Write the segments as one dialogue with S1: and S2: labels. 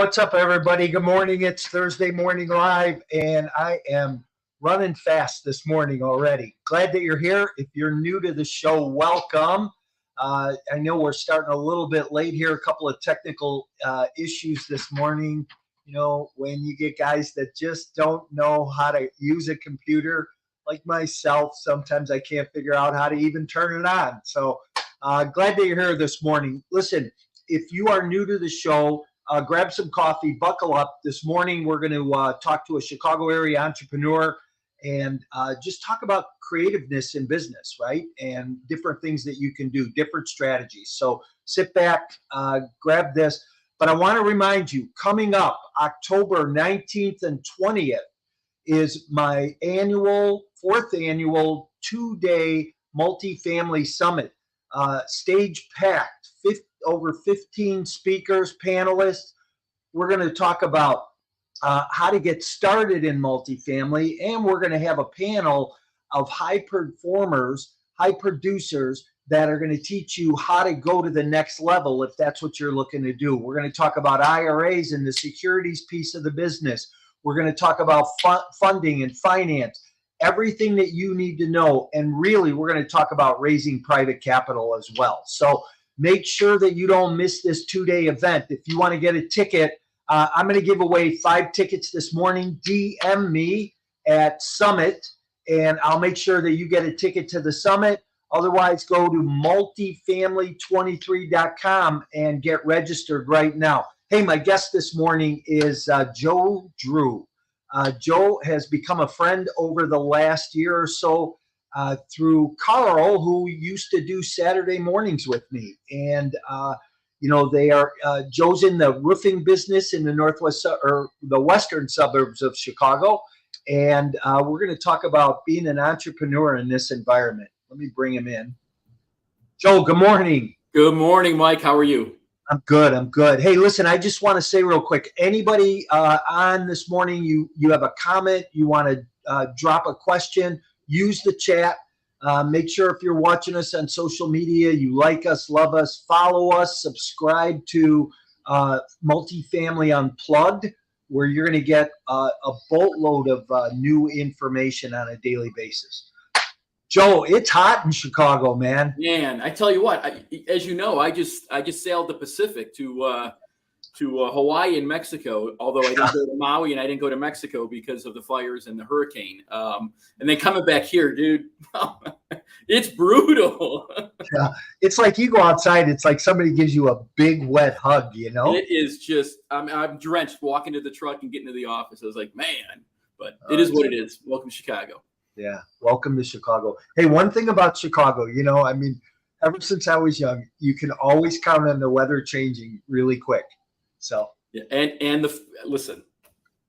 S1: what's up, everybody? Good morning. It's Thursday Morning Live, and I am running fast this morning already. Glad that you're here. If you're new to the show, welcome. I know we're starting a little bit late here, a couple of technical issues this morning. You know, when you get guys that just don't know how to use a computer, like myself, sometimes I can't figure out how to even turn it on. So glad that you're here this morning. Listen, if you are new to the show, grab some coffee, buckle up. This morning, we're going to talk to a Chicago area entrepreneur and just talk about creativeness in business, right? And different things that you can do, different strategies. So sit back, grab this. But I want to remind you, coming up October 19th and 20th is my fourth annual 2-day multifamily summit. Stage packed, over 15 speakers, panelists. We're going to talk about how to get started in multifamily, and we're going to have a panel of high performers, high producers that are going to teach you how to go to the next level if that's what you're looking to do. We're going to talk about IRAs and the securities piece of the business. We're going to talk about funding and finance, everything that you need to know. And really, we're going to talk about raising private capital as well. So make sure that you don't miss this 2-day event. If you want to get a ticket, I'm going to give away 5 tickets this morning. DM me at Summit, and I'll make sure that you get a ticket to the summit. Otherwise, go to multifamily23.com and get registered right now. Hey, my guest this morning is Joe Drew. Joe has become a friend over the last year or so through Carl, who used to do Saturday mornings with me. And, they are, Joe's in the roofing business in the northwest or the western suburbs of Chicago. And we're going to talk about being an entrepreneur in this environment. Let me bring him in. Joe, good morning.
S2: Good morning, Mike. How are you?
S1: I'm good. Hey, listen, I just want to say real quick, anybody on this morning, you have a comment, you want to drop a question, use the chat. Make sure if you're watching us on social media, you like us, love us, follow us, subscribe to Multifamily Unplugged, where you're going to get a boatload of new information on a daily basis. Joe, it's hot in Chicago, man.
S2: Man, I tell you what, as you know, I just sailed the Pacific to Hawaii and Mexico, although I didn't go to Maui and I didn't go to Mexico because of the fires and the hurricane. And then coming back here, dude, it's brutal.
S1: Yeah, it's like you go outside, it's like somebody gives you a big wet hug, you know?
S2: It is just, I'm drenched walking to the truck and getting to the office. I was like, man, but it is what it is. Welcome to Chicago.
S1: Yeah, welcome to Chicago. Hey, one thing about Chicago, ever since I was young, you can always count on the weather changing really quick. So
S2: yeah, and listen,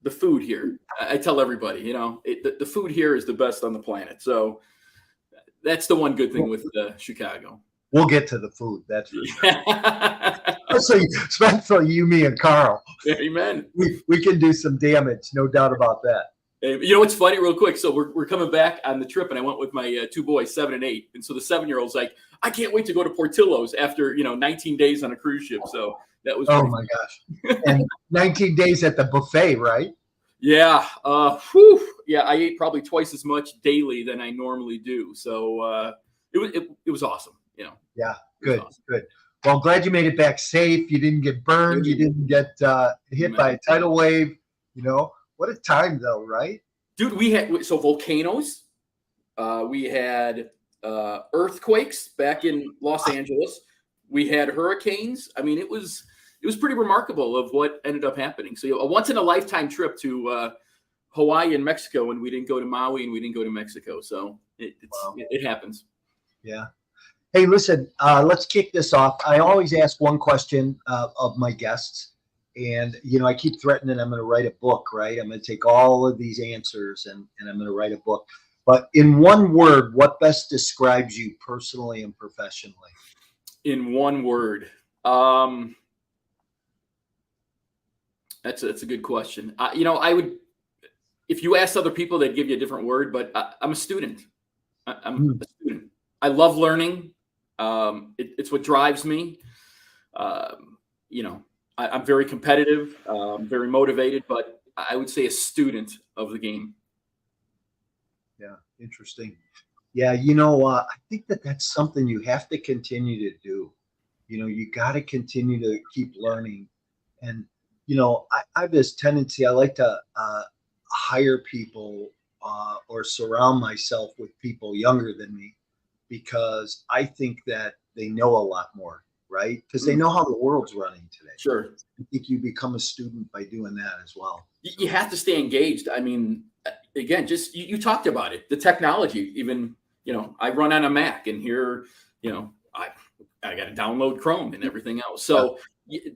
S2: the food here. I tell everybody, the food here is the best on the planet. So that's the one good thing with Chicago.
S1: We'll get to the food. That's for sure. Especially you, me, and Carl.
S2: Amen.
S1: We can do some damage, no doubt about that.
S2: You know what's funny, real quick? So we're coming back on the trip, and I went with my 2 boys, 7 and 8. And so the 7-year-old's like, I can't wait to go to Portillo's after 19 days on a cruise ship. So that was
S1: my gosh, and 19 days at the buffet, right?
S2: Yeah, yeah. I ate probably twice as much daily than I normally do. So it was awesome.
S1: Yeah, good, awesome. Good. Well, I'm glad you made it back safe. You didn't get burned. You didn't get hit by a tidal wave. What a time, though, right?
S2: Dude, we had volcanoes. We had earthquakes back in Los Angeles. We had hurricanes. I mean, it was pretty remarkable of what ended up happening. So a once in a lifetime trip to Hawaii and Mexico, and we didn't go to Maui and we didn't go to Mexico. So it happens.
S1: Yeah. Hey, listen, let's kick this off. I always ask one question of my guests. And, I keep threatening I'm going to write a book, right? I'm going to take all of these answers and I'm going to write a book. But in one word, what best describes you personally and professionally?
S2: In one word. That's a good question. I would, if you ask other people, they'd give you a different word, but I'm a student. I'm a student. I love learning. It's what drives me. I'm very competitive, very motivated, but I would say a student of the game.
S1: Yeah, interesting. Yeah, I think that that's something you have to continue to do. You got to continue to keep learning. And, I have this tendency, I like to hire people or surround myself with people younger than me because I think that they know a lot more, right? Because they
S2: Mm,
S1: know how the world's running today.
S2: sure.
S1: I think you become a student by doing that as well.
S2: You have to stay engaged. I mean, again, just you talked about it, the technology. Even I run on a Mac, and here, I got to download Chrome and everything else. So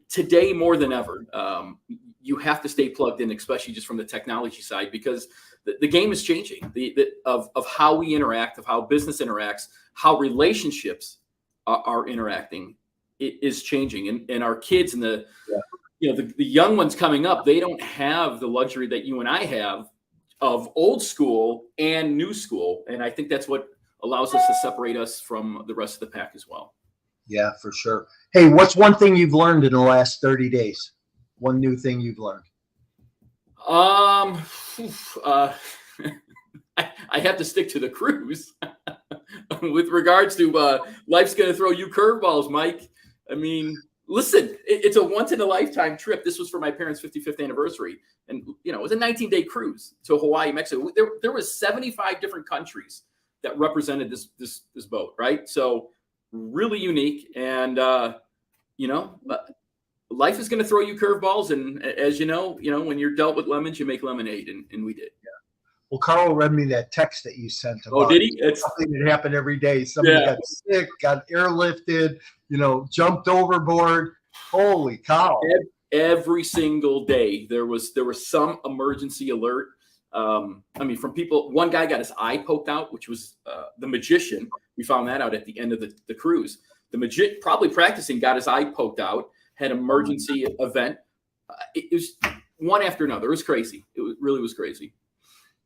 S2: today more than ever, you have to stay plugged in, especially just from the technology side, because the game is changing. Of how we interact, of how business interacts, how relationships are interacting, it is changing, and our kids and the young ones coming up, they don't have the luxury that you and I have of old school and new school. And I think that's what allows us to separate us from the rest of the pack as well.
S1: Yeah, for sure. Hey, what's one thing you've learned in the last 30 days? One new thing you've learned?
S2: I have to stick to the cruise with regards to life's going to throw you curveballs, Mike. I mean, listen, it's a once in a lifetime trip. This was for my parents' 55th anniversary. And, it was a 19-day cruise to Hawaii, Mexico. There was 75 different countries that represented this boat, right? So really unique. And, life is going to throw you curveballs. And as you know, when you're dealt with lemons, you make lemonade. And we did.
S1: Yeah. Well, Carl read me that text that you sent about.
S2: Oh, did he? It's
S1: something that happened every day. Somebody got sick, got airlifted, jumped overboard. Holy cow.
S2: Every single day there was some emergency alert. From people. One guy got his eye poked out, which was the magician. We found that out at the end of the cruise. The magician, probably practicing, got his eye poked out, had an emergency event. It was one after another. It was crazy. Really was crazy.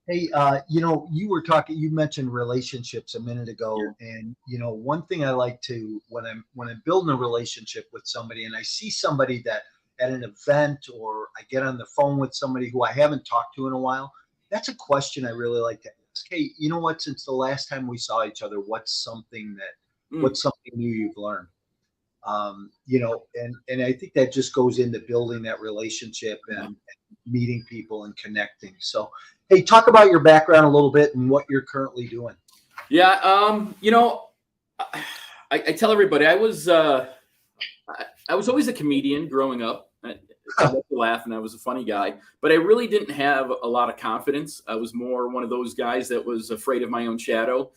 S1: Hey, you mentioned relationships a minute ago. Yeah. And, one thing I like to, when I'm building a relationship with somebody and I see somebody that at an event or I get on the phone with somebody who I haven't talked to in a while, that's a question I really like to ask. Hey, you know what, since the last time we saw each other, what's something new you've learned? And I think that just goes into building that relationship and meeting people and connecting. So, hey, talk about your background a little bit and what you're currently doing.
S2: Yeah. I tell everybody I was always a comedian growing up. I loved to laugh and I was a funny guy, but I really didn't have a lot of confidence. I was more one of those guys that was afraid of my own shadow.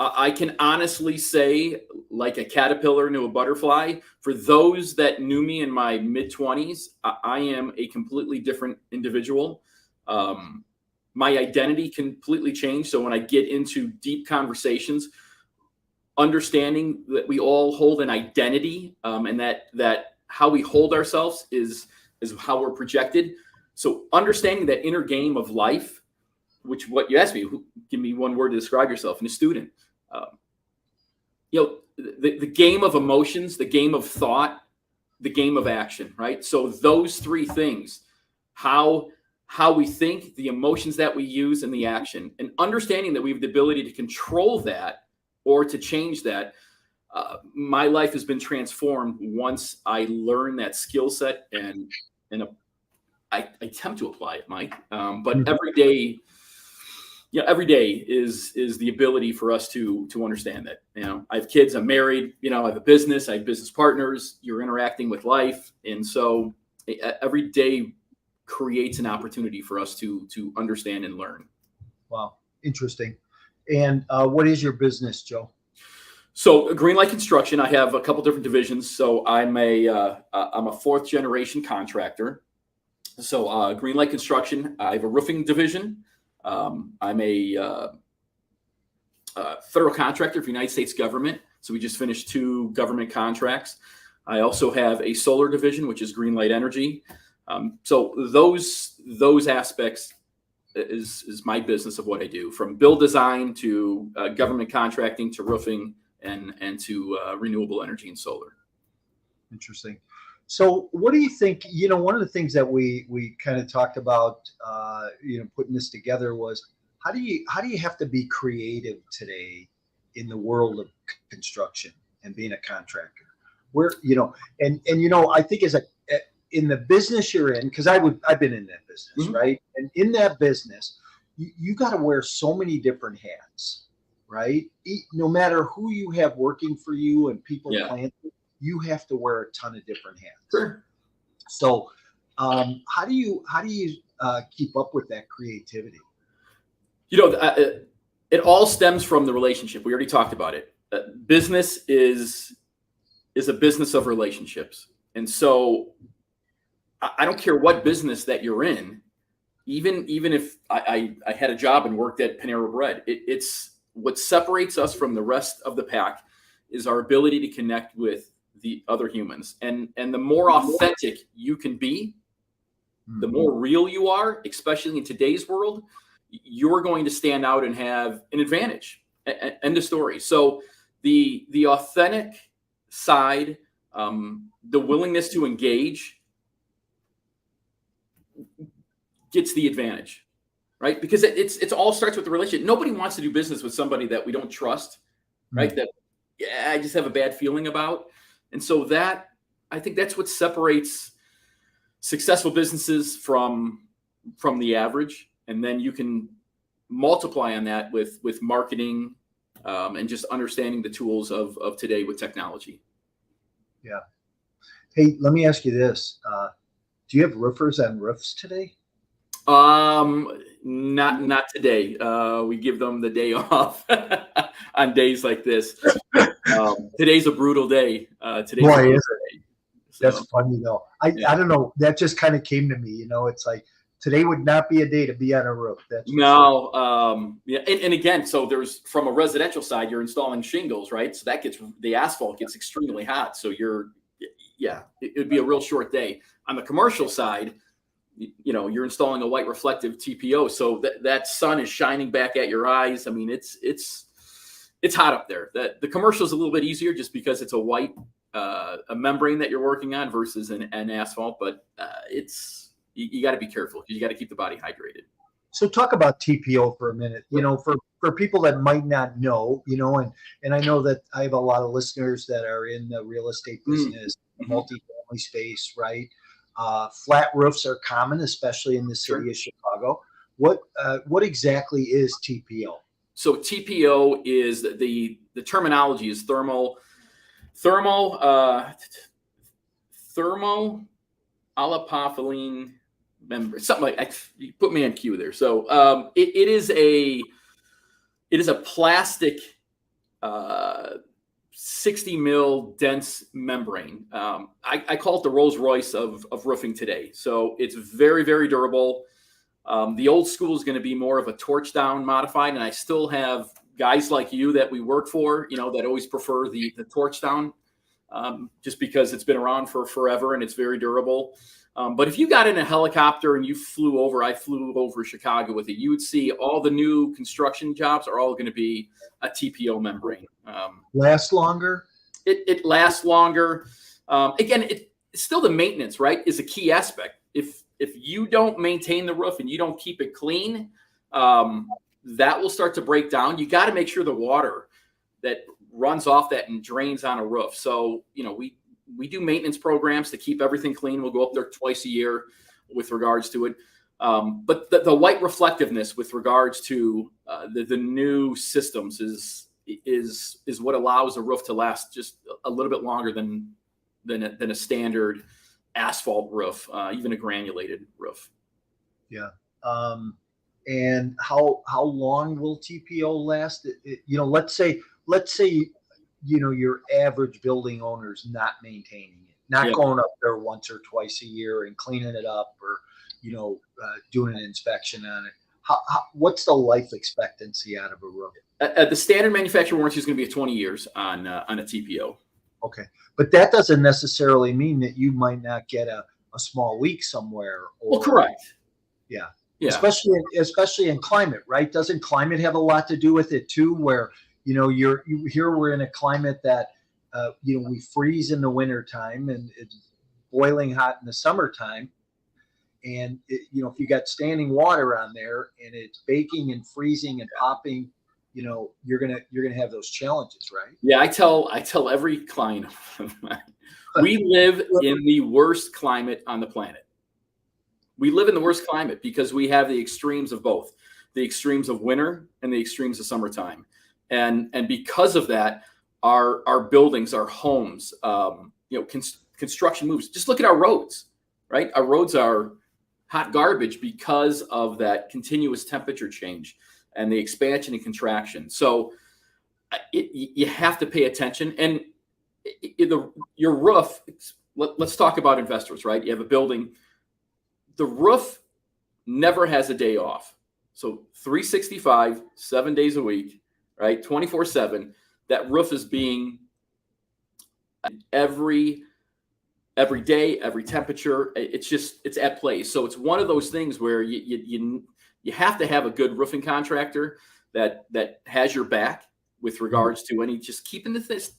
S2: I can honestly say, like a caterpillar into a butterfly, for those that knew me in my mid-20s, I am a completely different individual. My identity completely changed. So when I get into deep conversations, understanding that we all hold an identity, and that how we hold ourselves is how we're projected. So understanding that inner game of life, which what you asked me, give me one word to describe yourself, and a student. The game of emotions, the game of thought, the game of action, right? So those three things, how we think, the emotions that we use, and the action, and understanding that we have the ability to control that or to change that. My life has been transformed once I learned that skill set, and I attempt to apply it, Mike. But every day is the ability for us to understand that. I have kids, I'm married, I have a business, I have business partners. You're interacting with life, and so every day creates an opportunity for us to understand and learn. Wow,
S1: interesting. And what is your business, Joe?
S2: So Greenlight Construction, I have a couple different divisions. So I'm a fourth generation contractor. So Greenlight Construction, I have a roofing division. I'm a federal contractor for the United States government. So we just finished 2 government contracts. I also have a solar division, which is Greenlight Energy. So those aspects is my business of what I do, from build design to government contracting to roofing and to renewable energy and solar.
S1: Interesting. So what do you think, one of the things that we kind of talked about, putting this together was how do you have to be creative today in the world of construction and being a contractor? Where, I think in the business you're in, because I've been in that business,
S2: Mhm.
S1: right? And in that business, you got to wear so many different hats, right? No matter who you have working for you and people
S2: Yeah,
S1: plan, you have to wear a ton of different hats.
S2: sure.
S1: So, how do you keep up with that creativity?
S2: You know, it all stems from the relationship. We already talked about it. Business is a business of relationships, and so I don't care what business that you're in. Even if I had a job and worked at Panera Bread, it's what separates us from the rest of the pack is our ability to connect with the other humans, and the more authentic you can be, the more real you are, especially in today's world, you're going to stand out and have an advantage. End of story. So the authentic side, the willingness to engage, gets the advantage, right? Because it's all starts with the relationship. Nobody wants to do business with somebody that we don't trust, right? That I just have a bad feeling about, and so that I think that's what separates successful businesses from the average, and then you can multiply on that with marketing, and just understanding the tools of today with technology.
S1: Yeah. Hey, let me ask you this: do you have roofers on roofs today?
S2: Not today. We give them the day off on days like this. Today's a brutal day. Today's a
S1: Boy,
S2: brutal
S1: is
S2: day.
S1: That's
S2: So
S1: funny though. I
S2: yeah.
S1: I don't know. That just kind of came to me. It's like today would not be a day to be on a roof. That's for sure.
S2: No, yeah, and again, so there's from a residential side, you're installing shingles, right? So that gets the asphalt gets extremely hot. So yeah, it would be a real short day. On the commercial side, you're installing a white reflective TPO, so that sun is shining back at your eyes. I mean, it's hot up there. The commercial is a little bit easier just because it's a white a membrane that you're working on versus an asphalt, but you got to be careful because you got to keep the body hydrated.
S1: So talk about TPO for a minute. For people that might not know, and I know that I have a lot of listeners that are in the real estate business,
S2: Mm-hmm.
S1: multifamily space, right? Flat roofs are common, especially in the city of Chicago. What exactly is TPO?
S2: So TPO is the terminology is thermo olipropylene membrane, something like that. You put me on cue there. So it is a plastic 60 mil dense membrane. I call it the Rolls Royce of roofing today. So it's very, very durable. The old school is going to be more of a torch down modified, and I still have guys like you that we work for, that always prefer the torch down, just because it's been around for forever and it's very durable. But if you got in a helicopter and I flew over Chicago with it, you would see all the new construction jobs are all going to be a TPO membrane.
S1: Last longer?
S2: It lasts longer. Again, it's still the maintenance, right, is a key aspect. If you don't maintain the roof and you don't keep it clean, that will start to break down. You got to make sure the water that runs off that and drains on a roof. So, we do maintenance programs to keep everything clean. We'll go up there twice a year with regards to it. But the white reflectiveness with regards to the new systems is what allows a roof to last just a little bit longer than a standard asphalt roof, even a granulated roof.
S1: Yeah. And how long will TPO last? Let's say your average building owner's not maintaining it, not going up there once or twice a year and cleaning it up, or doing an inspection on it. What's the life expectancy out of a roof?
S2: The standard manufacturer warranty is going to be 20 years on a TPO.
S1: Okay, but that doesn't necessarily mean that you might not get a small leak somewhere.
S2: Well, correct.
S1: Yeah.
S2: Yeah.
S1: Especially in climate, right? Doesn't climate have a lot to do with it too? Where here we're in a climate that we freeze in the wintertime and it's boiling hot in the summertime. And if you got standing water on there and it's baking and freezing and popping, you're gonna have those challenges, right?
S2: Yeah, I tell every client we live in the worst climate on the planet. We live in the worst climate because we have the extremes of both, the extremes of winter and the extremes of summertime. And because of that, our buildings, our homes, construction moves. Just look at our roads, right? Our roads are hot garbage because of that continuous temperature change and the expansion and contraction. So you have to pay attention. And your roof, let's talk about investors, right? You have a building, the roof never has a day off. So 365, 7 days a week, right? 24/7, that roof is being every day, every temperature. It's at play. So it's one of those things where you have to have a good roofing contractor that has your back with regards to any, just keeping the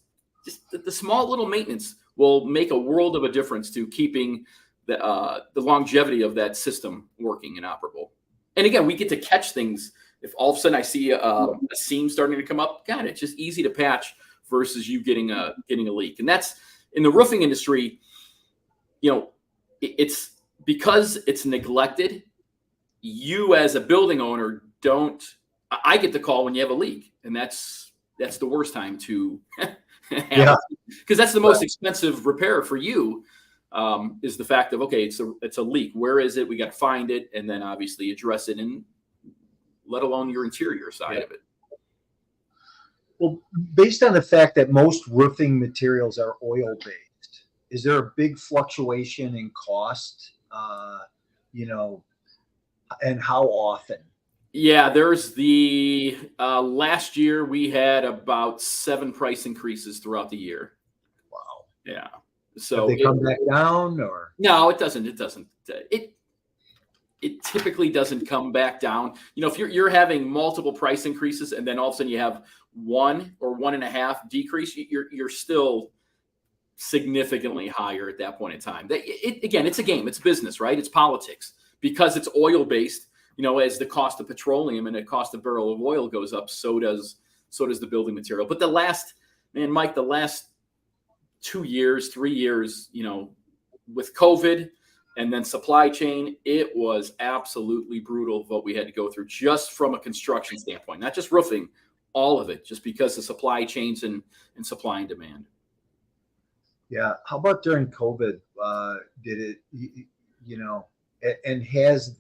S2: small little maintenance will make a world of a difference to keeping the longevity of that system working and operable. And again, we get to catch things. If all of a sudden I see a seam starting to come up, God, it's just easy to patch versus you getting a leak. And that's in the roofing industry. It's because it's neglected. You as a building owner I get the call when you have a leak, and that's the worst time to have, because that's the most expensive repair for you. Is the fact of, okay, it's a leak. Where is it? We got to find it, and then obviously address it, and let alone your interior side of it.
S1: Well, based on the fact that most roofing materials are oil-based, is there a big fluctuation in cost? And how often?
S2: Yeah, there's the last year we had about 7 price increases throughout the year.
S1: Wow.
S2: Yeah. So
S1: have they come back down, or
S2: no? It doesn't. It typically doesn't come back down. If you're having multiple price increases and then all of a sudden you have 1 or 1.5 decrease, you're still significantly higher at that point in time. Again, it's a game. It's business, right? It's politics. Because it's oil based. As the cost of petroleum and the cost of barrel of oil goes up, so does the building material. But the last 2 years, 3 years, with COVID and then supply chain, it was absolutely brutal what we had to go through just from a construction standpoint, not just roofing, all of it, just because of supply chains and supply and demand.
S1: Yeah. How about during COVID? Did it, and has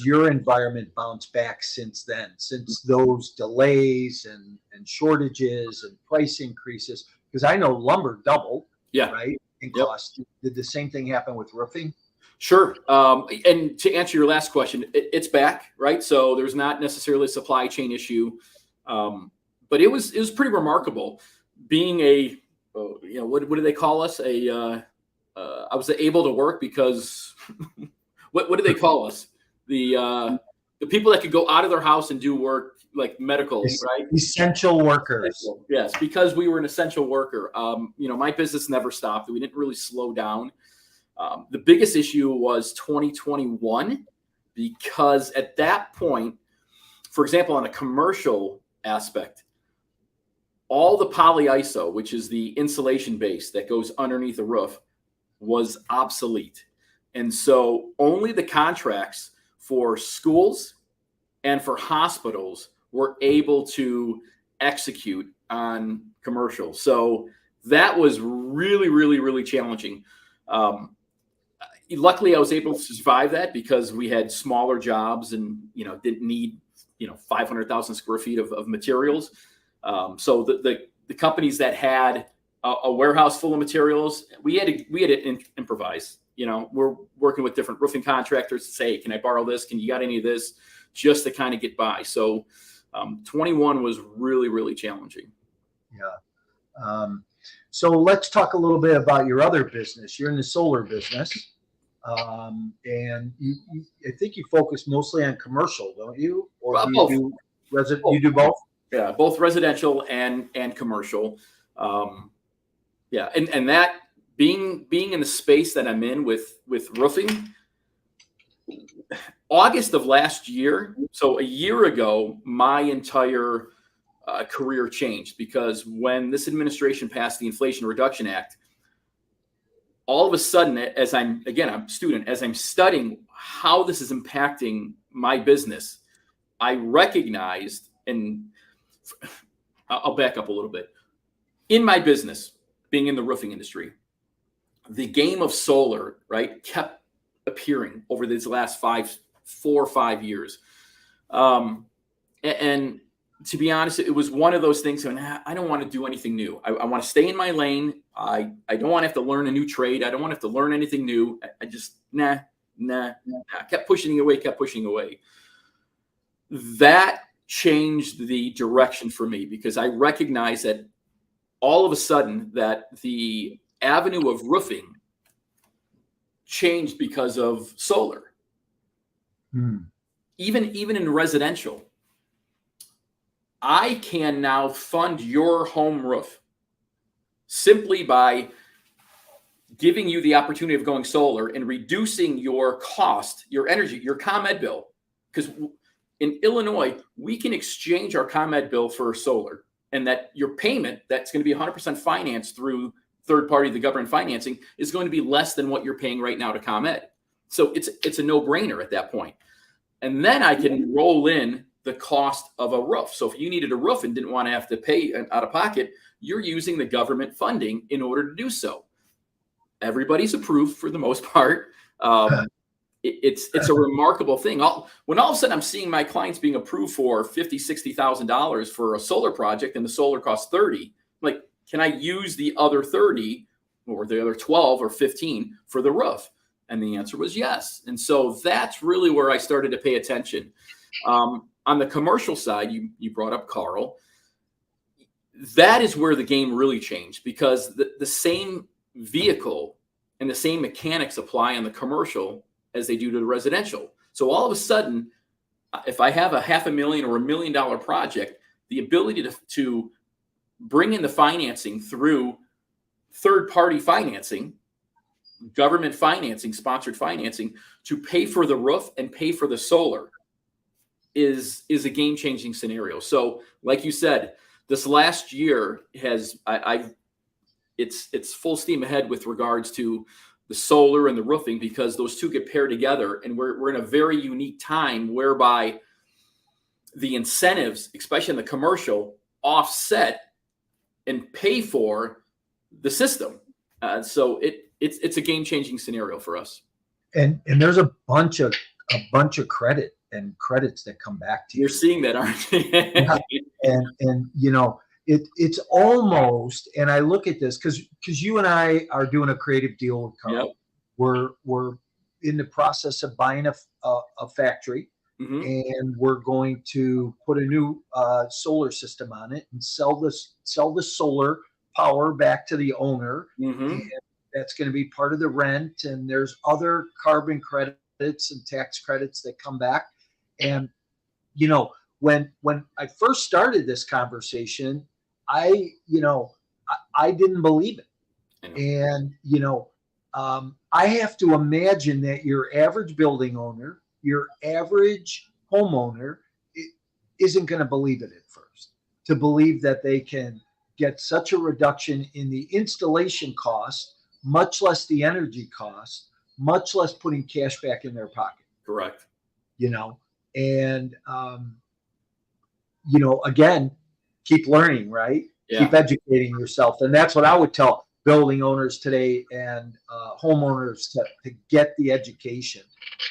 S1: your environment bounced back since then, since those delays and shortages and price increases? Because I know lumber doubled, right, in cost. Did the same thing happen with roofing?
S2: Sure. And to answer your last question, it's back, right? So there's not necessarily a supply chain issue, but it was pretty remarkable being what do they call us? I was able to work because what do they call us? The people that could go out of their house and do work like medical, right?
S1: Essential workers.
S2: Yes, because we were an essential worker. My business never stopped. We didn't really slow down. The biggest issue was 2021, because at that point, for example, on a commercial aspect, all the polyiso, which is the insulation base that goes underneath the roof, was obsolete. And so only the contracts for schools and for hospitals were able to execute on commercial. So that was really, really, really challenging. Luckily, I was able to survive that because we had smaller jobs and, didn't need, 500,000 square feet of materials. So the companies that had a warehouse full of materials, we had to improvise. We're working with different roofing contractors to say, hey, can I borrow this? You got any of this? Just to kind of get by. So 21 was really, really challenging.
S1: Yeah. So let's talk a little bit about your other business. You're in the solar business. And I think you focus mostly on commercial, don't you? Or do you do both?
S2: Yeah, both residential and commercial. Yeah, and that being in the space that I'm in with roofing, August of last year, so a year ago, my entire career changed because when this administration passed the Inflation Reduction Act, all of a sudden, as I'm a student, as I'm studying how this is impacting my business, I recognized, and I'll back up a little bit. In my business, being in the roofing industry, the game of solar, right, kept appearing over these last 4 or 5 years. And to be honest, it was one of those things when I don't want to do anything new. I want to stay in my lane. I don't want to have to learn a new trade. I don't want to have to learn anything new. I just, nah. Kept pushing away. That changed the direction for me because I recognized that all of a sudden that the avenue of roofing changed because of solar. Even in residential, I can now fund your home roof simply by giving you the opportunity of going solar and reducing your cost, your energy, your ComEd bill. Because in Illinois, we can exchange our ComEd bill for solar, and that your payment that's going to be 100% financed through third party, the government financing, is going to be less than what you're paying right now to ComEd. So it's a no-brainer at that point. And then I can roll in the cost of a roof. So if you needed a roof and didn't want to have to pay out of pocket, you're using the government funding in order to do so. Everybody's approved for the most part. It's a remarkable thing. When all of a sudden I'm seeing my clients being approved for $50,000, $60,000 for a solar project and the solar costs 30, like, can I use the other 30 or the other 12 or 15 for the roof? And the answer was yes. And so that's really where I started to pay attention. On the commercial side, you brought up Carl. That is where the game really changed because the same vehicle and the same mechanics apply on the commercial as they do to the residential. So all of a sudden, if I have a $500,000 or $1 million project, the ability to bring in the financing through third-party financing, government financing, sponsored financing, to pay for the roof and pay for the solar is a game-changing scenario. So, like you said, this last year it's full steam ahead with regards to the solar and the roofing because those two get paired together, and we're in a very unique time whereby the incentives, especially in the commercial, offset and pay for the system. So it's a game-changing scenario for us.
S1: And there's a bunch of credit and credits that come back to you.
S2: You're seeing that, aren't you?
S1: Yeah. And you know, it's almost, and I look at this because you and I are doing a creative deal with Carl.
S2: Yep.
S1: We're in the process of buying a factory.
S2: Mm-hmm.
S1: And we're going to put a new solar system on it and sell the solar power back to the owner.
S2: Mm-hmm.
S1: And that's going to be part of the rent. And there's other carbon credits and tax credits that come back. And, you know, when I first started this conversation, I didn't believe it. And, you know, I have to imagine that your average building owner, your average homeowner isn't going to believe it at first, to believe that they can get such a reduction in the installation cost, much less the energy cost, much less putting cash back in their pocket.
S2: Correct.
S1: You know, and, you know, again, keep learning, right?
S2: Yeah.
S1: Keep educating yourself. And that's what I would tell building owners today and homeowners to get the education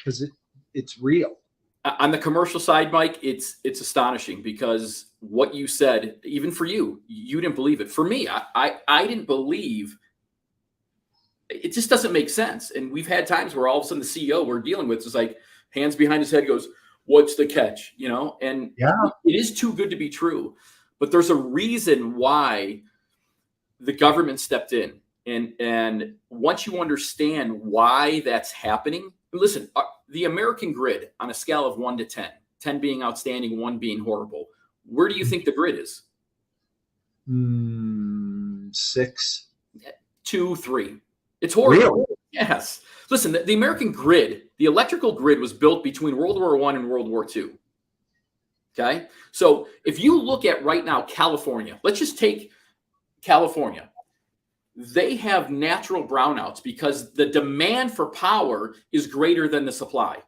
S1: because it's real.
S2: On the commercial side, Mike, it's astonishing because what you said, even for you didn't believe it. For me, I didn't believe. It just doesn't make sense. And we've had times where all of a sudden the CEO we're dealing with is like hands behind his head goes, "What's the catch?" You know, and
S1: yeah,
S2: it is too good to be true. But there's a reason why the government stepped in. And once you understand why that's happening, listen, the American grid on a scale of 1 to 10, 10 being outstanding, 1 being horrible, where do you think the grid is?
S1: 2006.
S2: 2, 3. It's horrible.
S1: Really?
S2: Yes. Listen, the American grid, the electrical grid was built between World War I and World War II. Okay. So if you look at right now, California, let's just take California. They have natural brownouts because the demand for power is greater than the supply.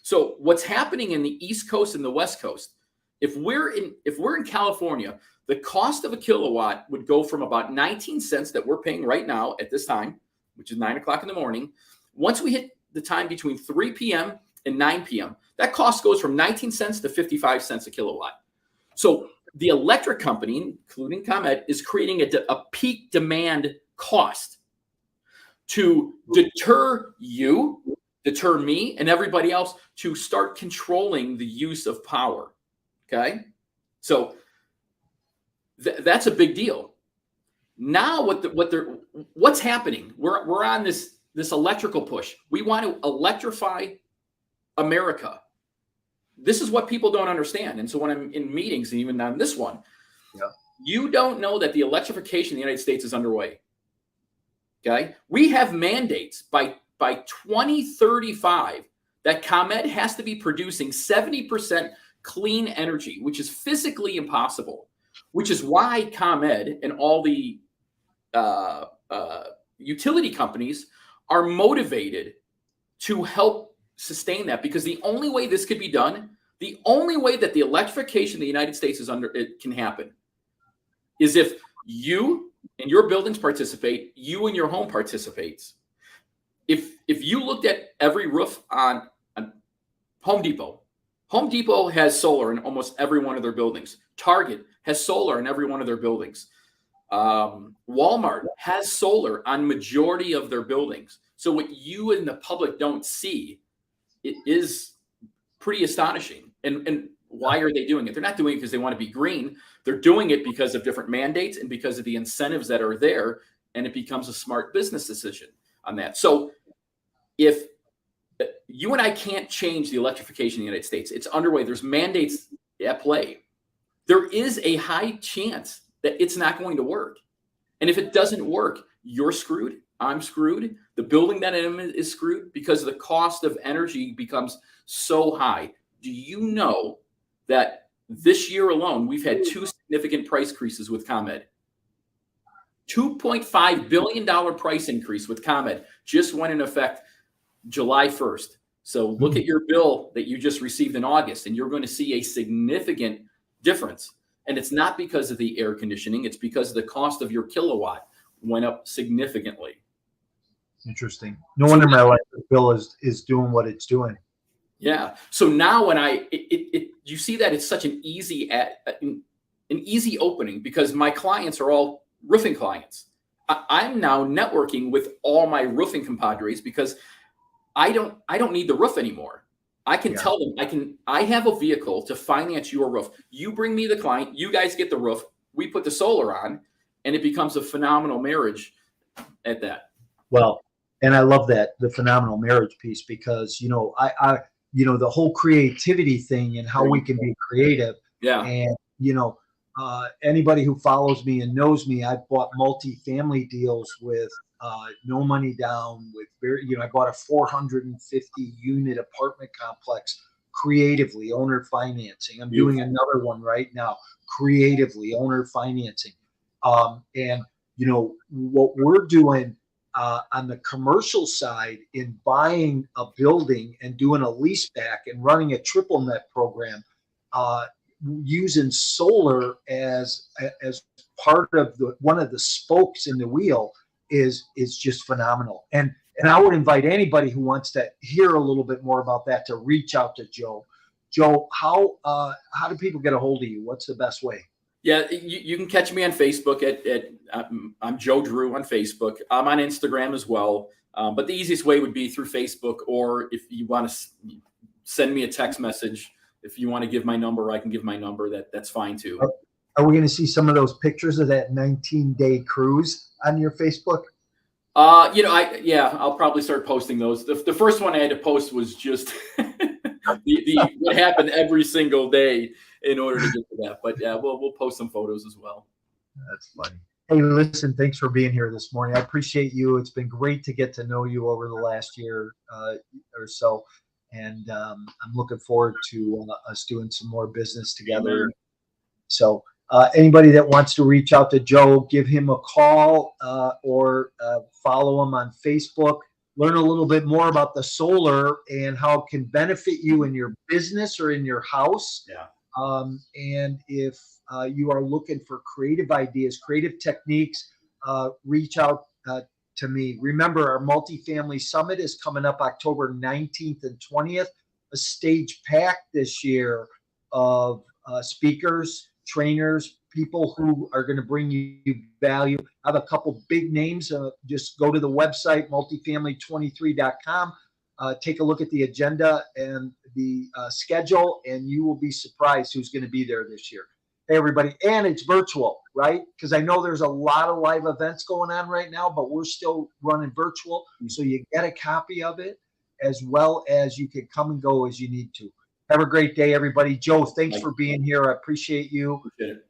S2: So what's happening in the East Coast and the West Coast, if we're in California, the cost of a kilowatt would go from about 19 cents that we're paying right now at this time, which is 9 o'clock in the morning. Once we hit the time between 3 p.m. and 9 p.m., that cost goes from 19 cents to 55 cents a kilowatt. So the electric company, including ComEd, is creating a peak demand cost to deter me, and everybody else to start controlling the use of power. Okay, so that's a big deal. Now, what's happening? We're on this electrical push. We want to electrify America. This is what people don't understand. And so when I'm in meetings, and even on this one, you don't know that the electrification of the United States is underway. Okay, we have mandates by 2035 that ComEd has to be producing 70% clean energy, which is physically impossible, which is why ComEd and all the utility companies are motivated to help sustain that, because the only way this could be done, the only way that the electrification of the United States can happen is if you and your buildings participate, you and your home participates. If you looked at every roof on Home Depot has solar in almost every one of their buildings. Target has solar in every one of their buildings. Walmart has solar on majority of their buildings. So what you and the public don't see, it is pretty astonishing. And why are they doing it? They're not doing it because they want to be green. They're doing it because of different mandates and because of the incentives that are there. And it becomes a smart business decision on that. So if you and I can't change the electrification in the United States, it's underway. There's mandates at play. There is a high chance that it's not going to work. And if it doesn't work, you're screwed. I'm screwed. The building that I'm in is screwed because the cost of energy becomes so high. Do you know that this year alone, we've had 2 significant price increases with ComEd? $2.5 billion price increase with ComEd just went in effect July 1st. So look at your bill that you just received in August, and you're going to see a significant difference. And it's not because of the air conditioning. It's because the cost of your kilowatt went up significantly.
S1: Interesting. No wonder my electric bill is doing what it's doing.
S2: Yeah. So now when you see that it's such an easy opening, because my clients are all roofing clients. I'm now networking with all my roofing compadres because I don't need the roof anymore. I can tell them I have a vehicle to finance your roof. You bring me the client, you guys get the roof, we put the solar on, and it becomes a phenomenal marriage at that.
S1: Well, and I love that, the phenomenal marriage piece, because, I the whole creativity thing and how we can be creative.
S2: Yeah.
S1: And, anybody who follows me and knows me, I've bought multi-family deals with no money down, with I bought a 450 unit apartment complex creatively, owner financing. I'm doing another one right now, creatively, owner financing. And what we're doing on the commercial side in buying a building and doing a lease back and running a triple net program, using solar as part of one of the spokes in the wheel is just phenomenal. And I would invite anybody who wants to hear a little bit more about that to reach out to Joe. Joe, how do people get a hold of you? What's the best way?
S2: Yeah, you can catch me on Facebook I'm Joe Drew on Facebook. I'm on Instagram as well. But the easiest way would be through Facebook, or if you want to send me a text message, if you want to give my number, I can give my number. That's fine too.
S1: Are we going to see some of those pictures of that 19-day cruise on your Facebook?
S2: I'll probably start posting those. The first one I had to post was just what happened every single day in order to get to that. But yeah, we'll post some photos as well.
S1: That's funny. Hey, listen, thanks for being here this morning. I appreciate you. It's been great to get to know you over the last year or so. And I'm looking forward to us doing some more business together.
S2: Amen.
S1: So, anybody that wants to reach out to Joe, give him a call or follow him on Facebook. Learn a little bit more about the solar and how it can benefit you in your business or in your house.
S2: Yeah.
S1: And if you are looking for creative ideas, creative techniques, reach out to me. Remember, our multifamily summit is coming up October 19th and 20th. A stage packed this year of speakers, trainers, people who are going to bring you value. I have a couple big names. Just go to the website, multifamily23.com. Take a look at the agenda and the schedule, and you will be surprised who's going to be there this year. Hey, everybody. And it's virtual, right? Because I know there's a lot of live events going on right now, but we're still running virtual. So you get a copy of it as well as you can come and go as you need to. Have a great day, everybody. Joe, thanks for being here. I appreciate you.
S2: Appreciate it.